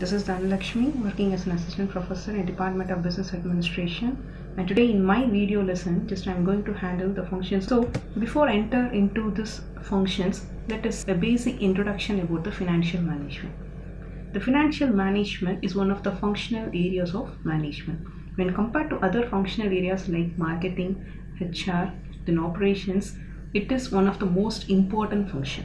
This is Dhanalakshmi, working as an assistant professor in Department of Business Administration, and today in my video lesson I'm going to handle the functions. So before I enter into this functions, let us a basic introduction about the financial management. The financial management is one of the functional areas of management. When compared to other functional areas like marketing, HR, then operations, it is one of the most important function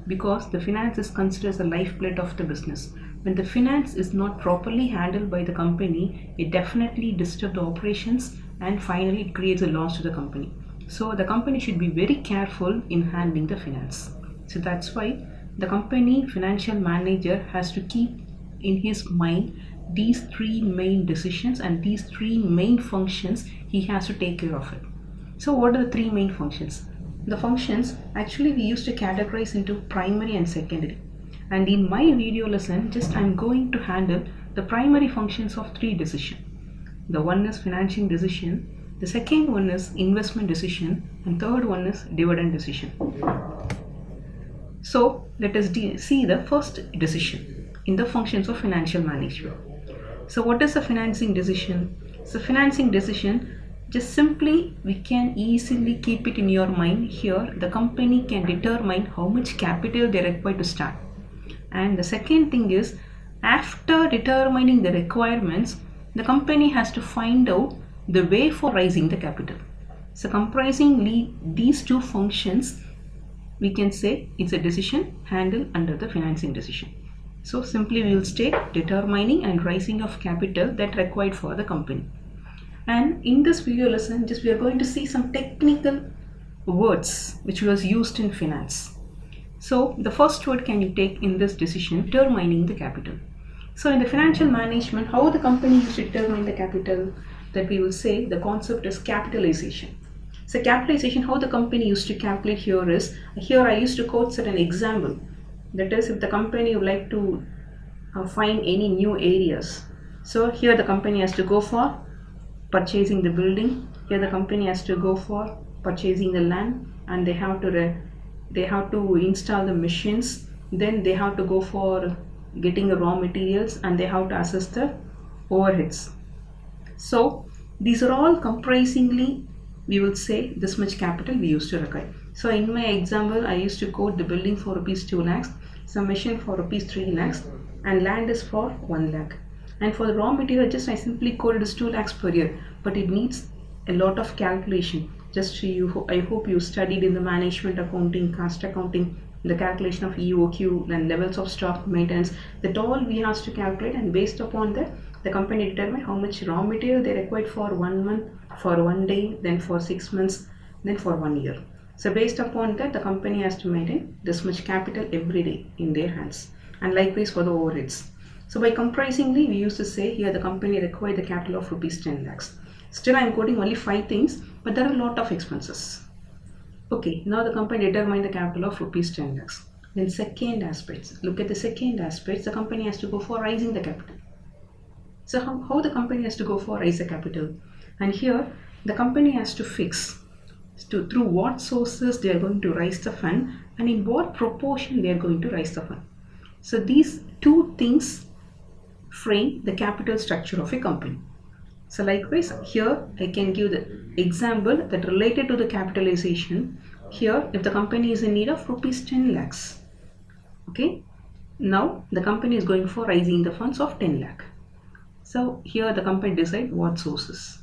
because the finance is considered as the lifeblood of the business. When the finance is not properly handled by the company, it definitely disturbs the operations and finally it creates a loss to the company. So the company should be very careful in handling the finance. So that's why the company financial manager has to keep in his mind these three main decisions and these three main functions he has to take care of it. So what are the three main functions? The functions actually we used to categorize into primary and secondary. And in my video lesson, I'm going to handle the primary functions of three decisions. The one is financing decision, the second one is investment decision, and third one is dividend decision. So let us see the first decision in the functions of financial management. So what is a financing decision? So financing decision, just simply we can easily keep it in your mind. Here the company can determine how much capital they require to start. And the second thing is, after determining the requirements, the company has to find out the way for raising the capital. So comprising these two functions, we can say it's a decision handled under the financing decision. So simply we will state determining and raising of capital that required for the company. And in this video lesson, we are going to see some technical words which was used in finance. So the first word can you take in this decision, determining the capital. So in the financial management, how the company used to determine the capital, that we will say the concept is capitalization. So capitalization, how the company used to calculate here is, here I used to quote certain example. That is, if the company would like to find any new areas. So here the company has to go for purchasing the building. Here the company has to go for purchasing the land, and they have to install the machines. Then they have to go for getting the raw materials, and they have to assess the overheads. So these are all comprisingly, we will say this much capital we used to require. So in my example, I used to quote the building for rupees 2 lakhs, some machine for rupees 3 lakhs, and land is for 1 lakh. And for the raw material, I simply quoted as 2 lakhs per year, but it needs a lot of calculation. I hope you studied in the management accounting, cost accounting, the calculation of EOQ and levels of stock maintenance. That all we have to calculate, and based upon that, the company determine how much raw material they required for 1 month, for 1 day, then for 6 months, then for 1 year. So based upon that, the company has to maintain this much capital every day in their hands, and likewise for the overheads. So by comprisingly, we used to say here the company required the capital of rupees 10 lakhs. Still I am quoting only 5 things, but there are a lot of expenses. Okay, now the company determined the capital of rupees 10 lakhs. Then second aspects, look at the second aspects, the company has to go for raising the capital. So how the company has to go for raise the capital? And here the company has to fix through what sources they are going to raise the fund and in what proportion they are going to raise the fund. So these two things frame the capital structure of a company. So likewise, here I can give the example that related to the capitalization. Here, if the company is in need of rupees 10 lakhs, okay, now the company is going for raising the funds of 10 lakh. So here the company decide what sources.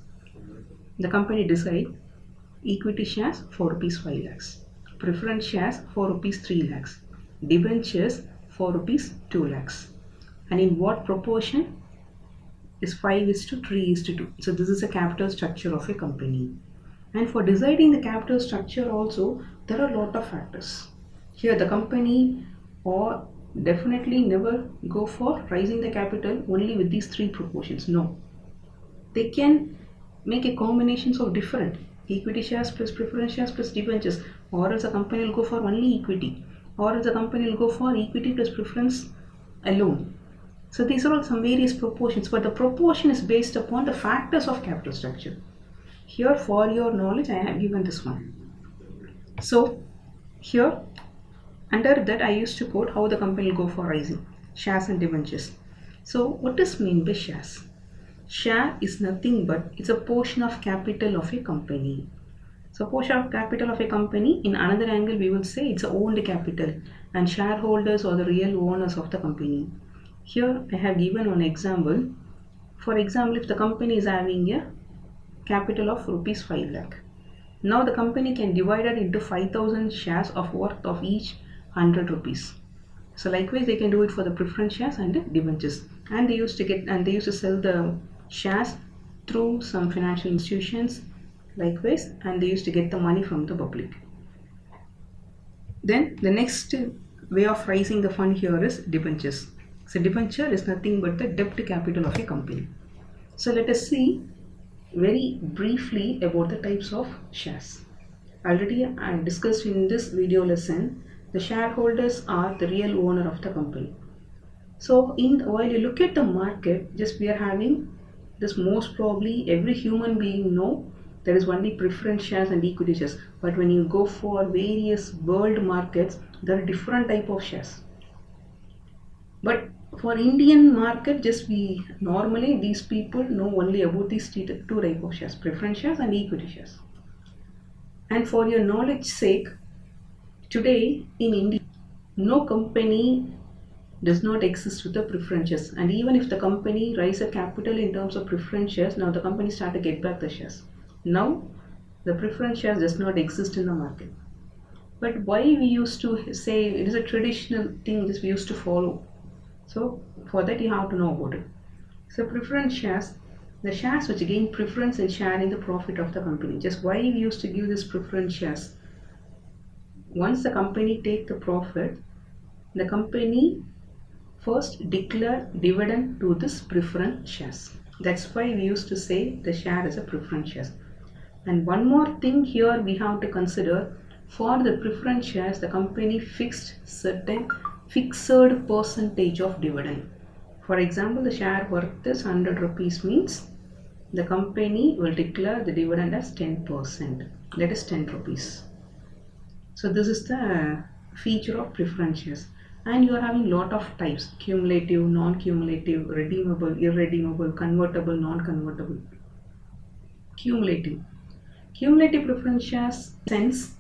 The company decide equity shares for rupees 5 lakhs, preference shares for rupees 3 lakhs, debentures for rupees 2 lakhs. And in what proportion is 5:3:2. So this is a capital structure of a company. And for deciding the capital structure also, there are a lot of factors. Here the company or definitely never go for raising the capital only with these three proportions. No. They can make a combinations of different equity shares plus preference shares plus debentures, or else a company will go for only equity, or else a company will go for equity plus preference alone. So these are all some various proportions, but the proportion is based upon the factors of capital structure. Here for your knowledge, I have given this one. So here under that I used to quote how the company will go for raising shares and debentures. So what is mean by shares? Share is nothing but it's a portion of capital of a company. So portion of capital of a company, in another angle we will say it's a owned capital, and shareholders are the real owners of the company. Here I have given one example. For example, if the company is having a capital of rupees 5 lakh. Now the company can divide it into 5,000 shares of worth of each 100 rupees. So likewise they can do it for the preference shares and the debentures. And they used to sell the shares through some financial institutions likewise, and they used to get the money from the public. Then the next way of raising the fund here is debentures. So debenture is nothing but the debt capital of a company. So let us see very briefly about the types of shares. Already I discussed in this video lesson, the shareholders are the real owner of the company. So while you look at the market, just we are having this, most probably every human being know there is only preference shares and equity shares. But when you go for various world markets, there are different type of shares. But for Indian market, just we normally these people know only about these two type of shares, preference shares and equity shares. And for your knowledge sake, today in India, no company does not exist with the preference shares. And even if the company raise a capital in terms of preference shares, now the company start to get back the shares. Now the preference shares does not exist in the market. But why we used to say it is a traditional thing that we used to follow. So for that you have to know about it. So preference shares, the shares which gain preference in sharing the profit of the company. Just why we used to give this preference shares? Once the company take the profit, the company first declare dividend to this preference shares. That's why we used to say the share is a preference shares. And one more thing here we have to consider, for the preference shares the company fixed certain fixed percentage of dividend. For example, the share worth is 100 rupees means the company will declare the dividend as 10%, that is 10 rupees. So this is the feature of preference shares. And you are having lot of types: cumulative, non-cumulative, redeemable, irredeemable, convertible, non-convertible. Cumulative preference shares sense,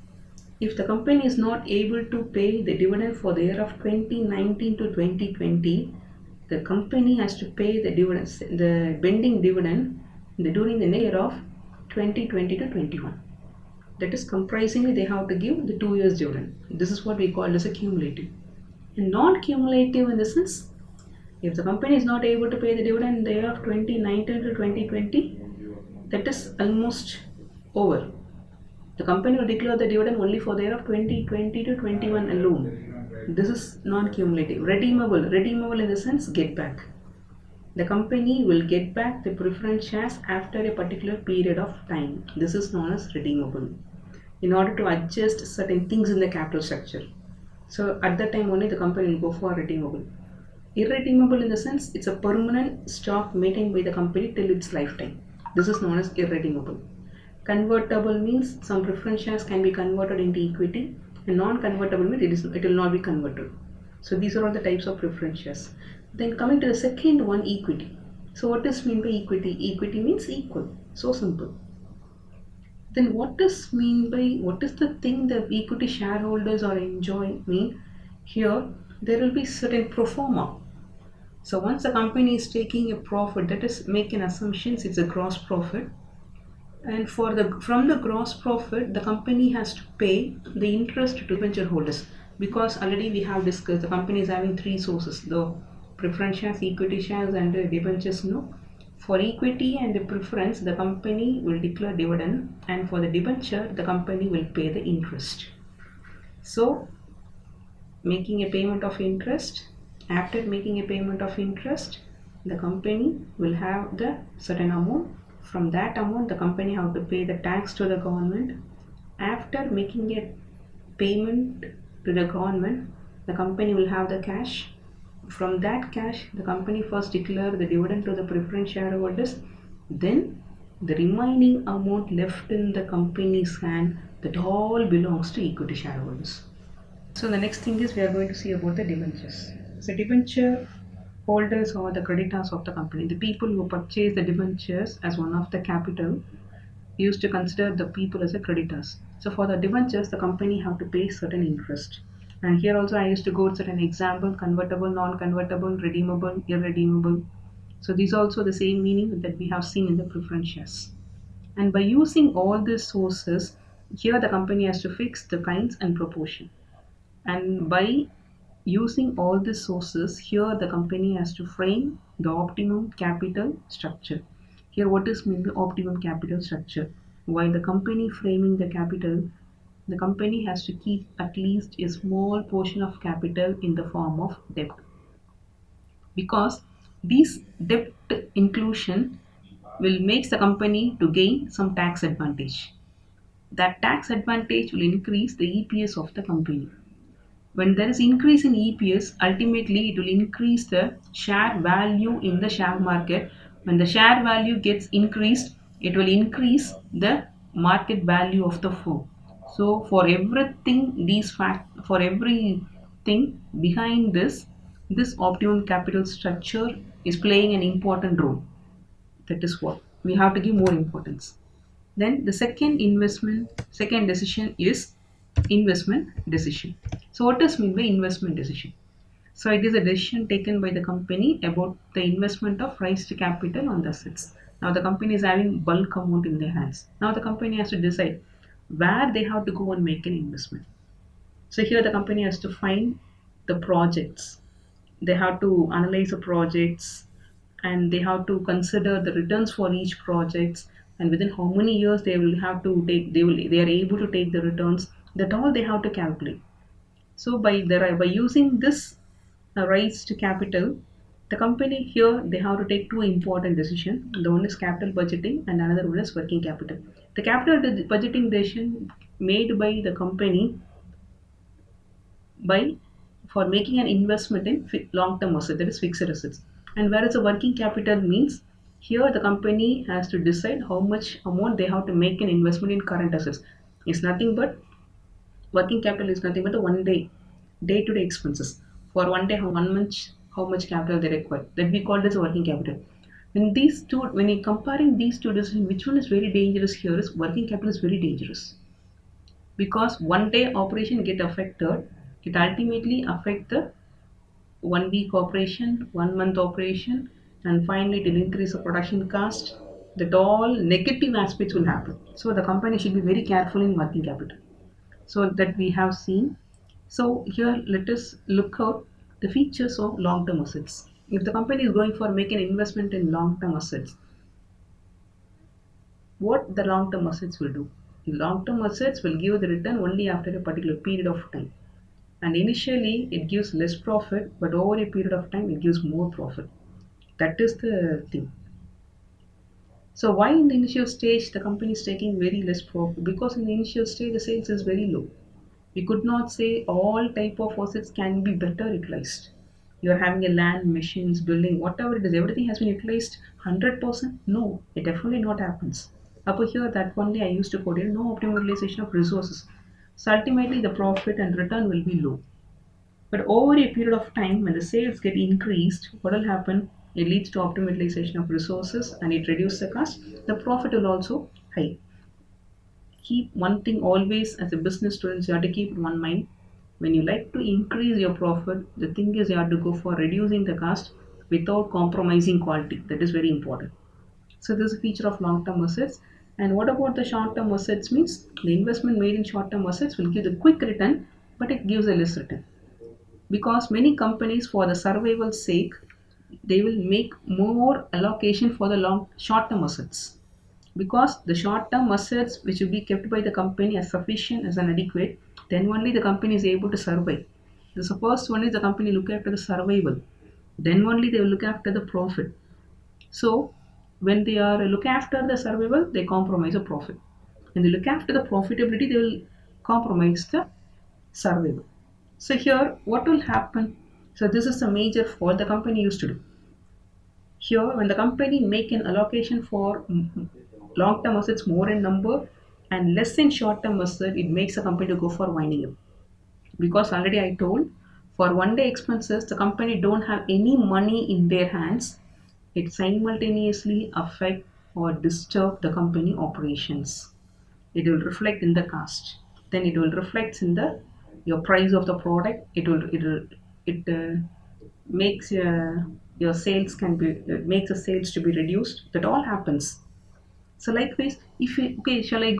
if the company is not able to pay the dividend for the year of 2019 to 2020, the company has to pay the dividends, the pending dividend during the year of 2020 to 21. That is comprisingly they have to give the 2 years dividend. This is what we call as a cumulative. And non-cumulative in the sense, if the company is not able to pay the dividend in the year of 2019 to 2020, that is almost over. The company will declare the dividend only for the year of 2020 to 21 alone. This is non-cumulative. Redeemable in the sense, get back. The company will get back the preference shares after a particular period of time. This is known as redeemable, in order to adjust certain things in the capital structure. So at that time only the company will go for redeemable. Irredeemable in the sense, it's a permanent stock maintained by the company till its lifetime. This is known as irredeemable. Convertible means some preference shares can be converted into equity, and non-convertible means it will not be converted. So these are all the types of preference shares. Then coming to the second one, equity. So what is mean by equity? Equity means equal. So simple. Then what is the thing that equity shareholders are enjoying mean? Here there will be certain pro forma. So once the company is taking a profit, that is making assumptions, it's a gross profit. And from the gross profit, the company has to pay the interest to venture holders, because already we have discussed the company is having three sources: the preference shares, equity shares, and the debentures. No, for equity and the preference, the company will declare dividend, and for the debenture, the company will pay the interest. So, making a payment of interest. After making a payment of interest, the company will have the certain amount. From that amount, the company have to pay the tax to the government. After making a payment to the government, the company will have the cash. From that cash, the company first declare the dividend to the preference shareholders. Then the remaining amount left in the company's hand, that all belongs to equity shareholders. So the next thing is we are going to see about the debentures. So debenture, holders or the creditors of the company. The people who purchase the debentures as one of the capital used to consider the people as a creditors. So for the debentures, the company have to pay certain interest. And here also I used to go certain example: convertible, non-convertible, redeemable, irredeemable. So these are also the same meaning that we have seen in the preference shares. And by using all these sources, here the company has to fix the kinds and proportion. And by using all these sources, here the company has to frame the optimum capital structure. Here, what is mean the optimum capital structure? While the company framing the capital, the company has to keep at least a small portion of capital in the form of debt, because this debt inclusion will make the company to gain some tax advantage. That tax advantage will increase the EPS of the company. When there is increase in EPS, ultimately it will increase the share value in the share market. When the share value gets increased, it will increase the market value of the firm. So for everything, for everything behind this, this optimum capital structure is playing an important role. That is what we have to give more importance. Then the second decision is investment decision. So what does mean by investment decision? So it is a decision taken by the company about the investment of raised capital on the assets. Now the company is having bulk amount in their hands. Now the company has to decide where they have to go and make an investment. So here the company has to find the projects. They have to analyze the projects, and they have to consider the returns for each projects, and within how many years they will have to take they are able to take the returns. That all they have to calculate. So by using this raised capital, the company here they have to take two important decisions. The one is capital budgeting and another one is working capital. The budgeting decision made by the company by for making an investment in long-term asset, that is fixed assets. And whereas a working capital means, here the company has to decide how much amount they have to make an investment in current assets. It's nothing but working capital is nothing but the one day-to-day expenses. For one day, how 1 month, how much capital they require. That we call as a working capital. When you comparing these two decisions, which one is very dangerous here is working capital is very dangerous, because one day operation get affected, it ultimately affect the 1 week operation, 1 month operation, and finally it will increase the production cost. That all negative aspects will happen. So the company should be very careful in working capital. So that we have seen. So here let us look out the features of long-term assets. If the company is going for making investment in long-term assets, what the long-term assets will do? Long-term assets will give the return only after a particular period of time. And initially it gives less profit, but over a period of time it gives more profit. That is the thing. So why in the initial stage the company is taking very less profit? Because in the initial stage the sales is very low. We could not say all type of assets can be better utilized. You are having a land, machines, building, whatever it is, everything has been utilized 100%. No, it definitely not happens. Up here, that only I used to quote it, no optimal utilization of resources. So ultimately, the profit and return will be low. But over a period of time, when the sales get increased, what will happen? It leads to optimization of resources and it reduces the cost. The profit will also high. Keep one thing always as a business student, you have to keep in one mind. When you like to increase your profit, the thing is you have to go for reducing the cost without compromising quality. That is very important. So this is a feature of long-term assets. And what about the short-term assets? Means the investment made in short-term assets will give the quick return, but it gives a less return, because many companies for the survival sake they will make more allocation for the long short-term assets, because the short-term assets which will be kept by the company as sufficient as an adequate, then only the company is able to survive. The first one is the company look after the survival, then only they will look after the profit. So when they are look after the survival, they compromise the profit. When they look after the profitability, they will compromise the survival. So here what will happen? So this is the major fault the company used to do. Here, when the company make an allocation for long-term assets more in number and less in short-term asset, it makes the company to go for winding up. Because already I told, For one day expenses, the company don't have any money in their hands. It simultaneously affect or disturb the company operations. It will reflect in the cost. Then it will reflect in the your price of the product. It makes your sales can be makes the sales to be reduced. That all happens. So likewise, if I, okay, shall I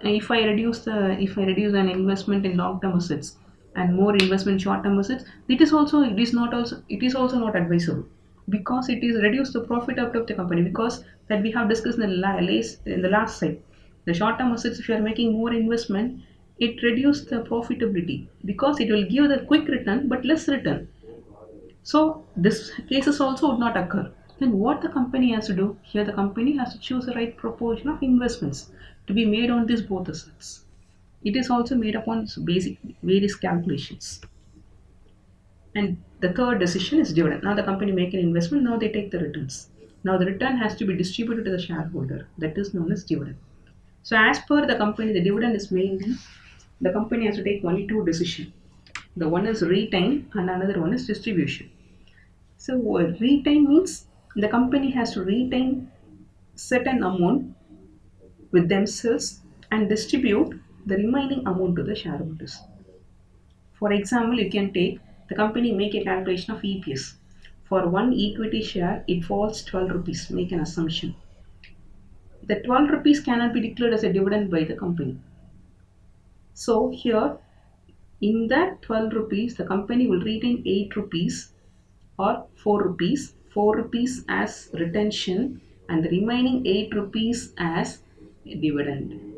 if I reduce an investment in long term assets and more investment short term assets, it is also not advisable, because it is reduce the profit out of the company, because that we have discussed in the last slide. The short term assets, if you are making more investment, it reduce the profitability because it will give the quick return but less return. So this cases also would not occur. Then what the company has to do? Here the company has to choose the right proportion of investments to be made on these both assets. It is also made upon basic various calculations. And the third decision is dividend. Now the company make an investment, now they take the returns. Now the return has to be distributed to the shareholder. That is known as dividend. So as per the company, the dividend is mainly the company has to take only two decisions. The one is retain and another one is distribution. So retain means the company has to retain certain amount with themselves and distribute the remaining amount to the shareholders. For example, you can take the company make a calculation of EPS. For one equity share, it falls 12 rupees. Make an assumption. The 12 rupees cannot be declared as a dividend by the company. So here, in that 12 rupees, the company will retain 8 rupees or 4 rupees, 4 rupees as retention and the remaining 8 rupees as dividend.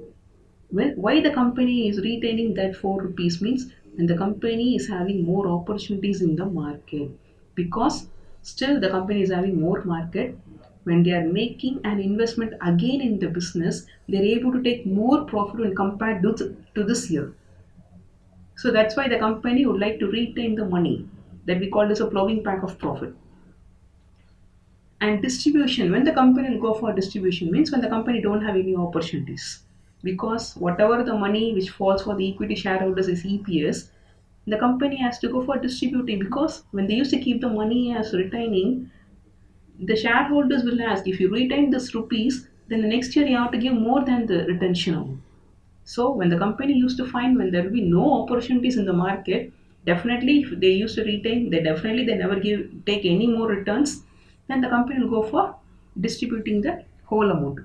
Why the company is retaining that 4 rupees means when the company is having more opportunities in the market, because still the company is having more market. When they are making an investment again in the business, they are able to take more profit when compared to this year. So that's why the company would like to retain the money that we call as a plowing pack of profit. And distribution, when the company will go for distribution means when the company don't have any opportunities, because whatever the money which falls for the equity shareholders is EPS, the company has to go for distributing, because when they used to keep the money as retaining, the shareholders will ask, if you retain this rupees, then the next year you have to give more than the retention amount. So when the company used to find when there will be no opportunities in the market, definitely if they used to retain, they never take any more returns, then the company will go for distributing the whole amount.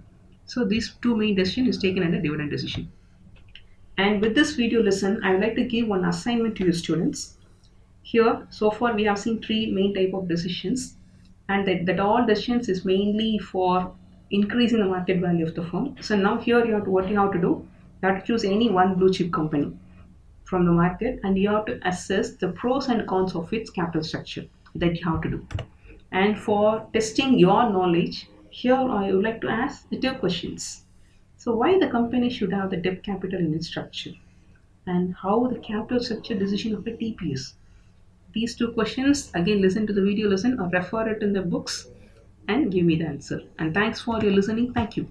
So these two main decision is taken under dividend decision. And with this video lesson, I would like to give one assignment to your students. Here, so far we have seen three main type of decisions, and that all decisions is mainly for increasing the market value of the firm. So now here what you have to do, you have to choose any one blue chip company from the market, and you have to assess the pros and cons of its capital structure. That you have to do. And for testing your knowledge, here I would like to ask the two questions. So why the company should have the debt capital in its structure, and how the capital structure decision of a TPS. These two questions, again, listen to the video lesson or refer it in the books and give me the answer. And thanks for your listening. Thank you.